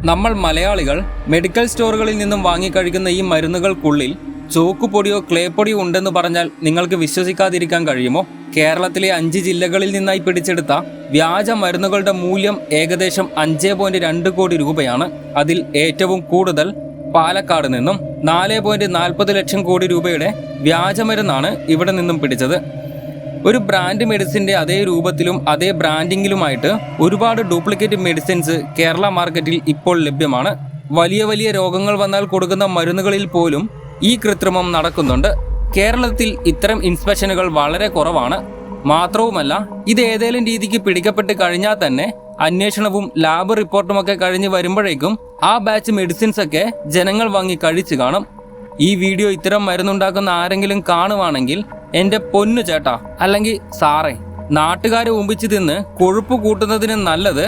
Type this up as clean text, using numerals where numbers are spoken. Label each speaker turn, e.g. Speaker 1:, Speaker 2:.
Speaker 1: നമ്മൾ മലയാളികൾ മെഡിക്കൽ സ്റ്റോറുകളിൽ നിന്നും വാങ്ങിക്കഴിക്കുന്ന ഈ മരുന്നുകൾക്കുള്ളിൽ ചോക്കുപൊടിയോ ക്ലേപ്പൊടിയോ ഉണ്ടെന്ന് പറഞ്ഞാൽ നിങ്ങൾക്ക് വിശ്വസിക്കാതിരിക്കാൻ കഴിയുമോ? കേരളത്തിലെ 5 ജില്ലകളിൽ നിന്നായി പിടിച്ചെടുത്ത വ്യാജ മരുന്നുകളുടെ മൂല്യം ഏകദേശം 5.2 കോടി രൂപയാണ്. അതിൽ ഏറ്റവും കൂടുതൽ പാലക്കാട് നിന്നും 4.40 ലക്ഷം കോടി രൂപയുടെ വ്യാജമരുന്നാണ് ഇവിടെ നിന്നും പിടിച്ചത്. ഒരു ബ്രാൻഡ് മെഡിസിൻ്റെ അതേ രൂപത്തിലും അതേ ബ്രാൻഡിങ്ങിലുമായിട്ട് ഒരുപാട് ഡ്യൂപ്ലിക്കേറ്റ് മെഡിസിൻസ് കേരള മാർക്കറ്റിൽ ഇപ്പോൾ ലഭ്യമാണ്. വലിയ വലിയ രോഗങ്ങൾ വന്നാൽ കൊടുക്കുന്ന മരുന്നുകളിൽ പോലും ഈ കൃത്രിമം നടക്കുന്നുണ്ട്. കേരളത്തിൽ ഇത്തരം ഇൻസ്പെക്ഷനുകൾ വളരെ കുറവാണ്. മാത്രവുമല്ല, ഇത് ഏതെങ്കിലും രീതിക്ക് പിടിക്കപ്പെട്ട് കഴിഞ്ഞാൽ തന്നെ അന്വേഷണവും ലാബ് റിപ്പോർട്ടുമൊക്കെ കഴിഞ്ഞ് വരുമ്പോഴേക്കും ആ ബാച്ച് മെഡിസിൻസ് ഒക്കെ ജനങ്ങൾ വാങ്ങി കഴിച്ചു കാണും. ഈ വീഡിയോ ഇത്തരം മരുന്നുണ്ടാക്കുന്ന ആരെങ്കിലും കാണുവാണെങ്കിൽ എന്റെ പൊന്നു ചേട്ടാ അല്ലെങ്കിൽ സാറേ, നാട്ടുകാരെ ഒമ്പിച്ച് തിന്ന് കൊഴുപ്പ് കൂട്ടുന്നതിന് നല്ലത്